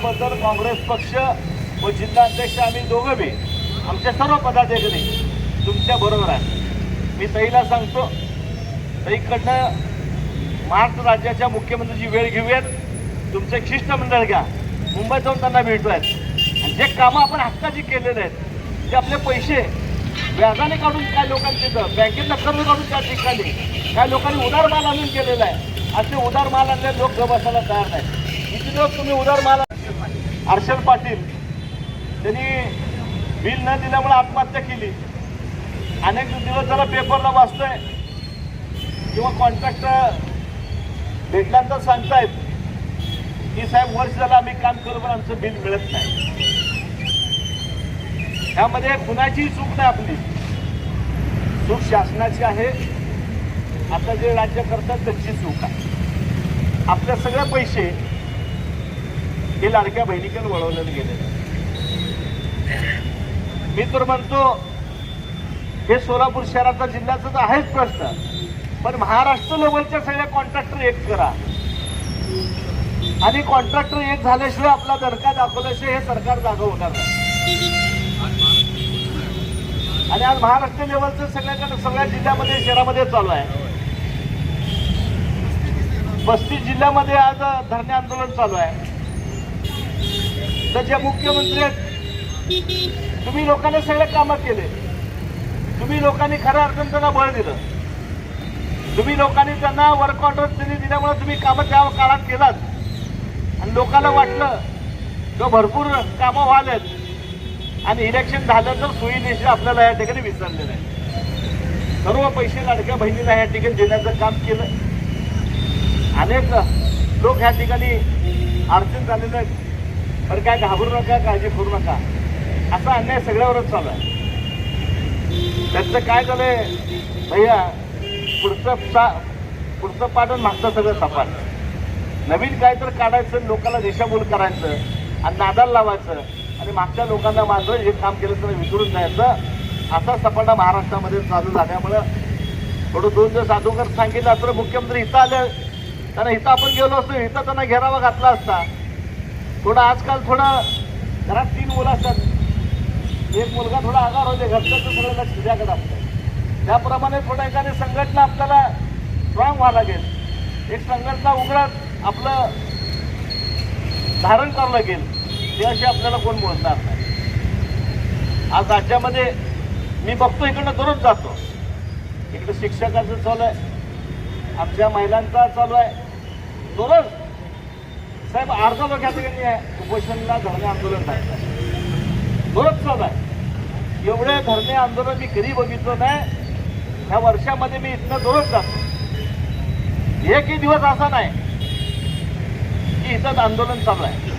त्याबद्दल काँग्रेस पक्ष व जिल्हाध्यक्ष आम्ही दोघं बी आमच्या सर्व पदाधिकारी तुमच्या बरोबर आहे. मी ताईला सांगतो, ताईकडनं महाराष्ट्र राज्याच्या मुख्यमंत्र्यांची वेळ घेऊयात, तुमचं एक शिष्टमंडळ घ्या, मुंबईत जाऊन त्यांना भेटूयात आणि जे कामं आपण हक्काची केलेले आहेत ते आपले पैसे व्याजाने काढून काय लोकांचे बँकेत कर्ज काढून त्या ठिकाणी काय लोकांनी उदार माल आणून केलेला आहे. असे उदार माल आणले लोक घर बसायला तयार नाही. किती लोक तुम्ही उदार माल हर्षल पाटील त्यांनी बिल न दिल्यामुळे आत्महत्या केली. अनेक दिवस त्याला पेपरला वाचतोय किंवा कॉन्ट्रॅक्टर भेटल्यानंतर सांगतायत की साहेब वर्ष झालं आम्ही काम करू पण आमचं बिल मिळत नाही. त्यामध्ये कुणाचीही चूक नाही, आपली चूक शासनाची आहे. आता जे राज्य करतात त्यांची चूक आहे. आपले सगळे पैसे हे लाडक्या बहिणीकडे वळवलेले गेले. मी तर म्हणतो हे सोलापूर शहराचा जिल्ह्याचा तर आहेच प्रश्न, पण महाराष्ट्र लेवलच्या सगळ्या कॉन्ट्रॅक्टर एक करा आणि कॉन्ट्रॅक्टर एक झाल्याशिवाय आपला दणका दाखवल्याशिवाय हे सरकार जागा होणार नाही. आणि आज महाराष्ट्र लेवलचं सगळ्या जिल्ह्यामध्ये शहरामध्ये चालू आहे. 35 जिल्ह्यामध्ये आज धरणे आंदोलन चालू आहे. तर जे मुख्यमंत्री आहेत, तुम्ही लोकांनी सगळे कामं केले, तुम्ही लोकांनी खऱ्या अर्थानं त्यांना बळ दिलं, तुम्ही लोकांनी त्यांना वर्क ऑर्डर दिल्यामुळे तुम्ही कामं त्या काळात केलात आणि लोकांना वाटलं की भरपूर कामं व्हालेत आणि इलेक्शन झालं तर सोयीनिशी आपल्याला या ठिकाणी विसरलेलं आहे. सर्व पैसे लाडक्या बहिणीला या ठिकाणी देण्याचं काम केलं. अनेक लोक ह्या ठिकाणी अडचण झालेले आहेत, पण काय घाबरू नका, काळजी करू नका, असा अन्याय सगळ्यावरच चालू आहे. त्याचं काय झालंय भैया, पुढचं पाठवून मागचं सगळं सपाट. नवीन काय तर काढायचं, लोकांना दिशाभूल करायचं आणि नादाला लावायचं आणि मागच्या लोकांना माझं हे काम केलं तर विसरून जायचं, असा सपाटा महाराष्ट्रामध्ये चालू झाल्यामुळं थोडं 2 दिवस अगोदर सांगितलं असतं मुख्यमंत्री इथं आले, त्यांना इथं आपण गेलो असतो, इथं त्यांना घेरावा घातला असता. थोडं आजकाल थोडं घरात 3 मुलं असतात, एक मुलगा थोडा आगार होते, घरचं तर सगळं लक्ष तुझ्याकडे असतं. त्याप्रमाणे थोडं एखादी संघटना आपल्याला स्ट्रॉंग व्हावं लागेल, एक संघटना उघडत आपलं धारण करावं लागेल, त्याशी आपल्याला कोण बोलणार नाही. आज राज्यामध्ये मी बघतो, इकडनं दररोज जातो, इकडे शिक्षकाचं चालू आहे, आमच्या महिलांचा चालू आहे. दररोज साहेब अर्धा लोक या ठिकाणी आहे उपोषणला, धरणे आंदोलन झालं दररोज चालू आहे. एवढे धरणे आंदोलन मी कधी बघितलं नाही. ह्या वर्षामध्ये मी इथनं दररोज जातो. एकही दिवस असा नाही की इथं आंदोलन चालू आहे.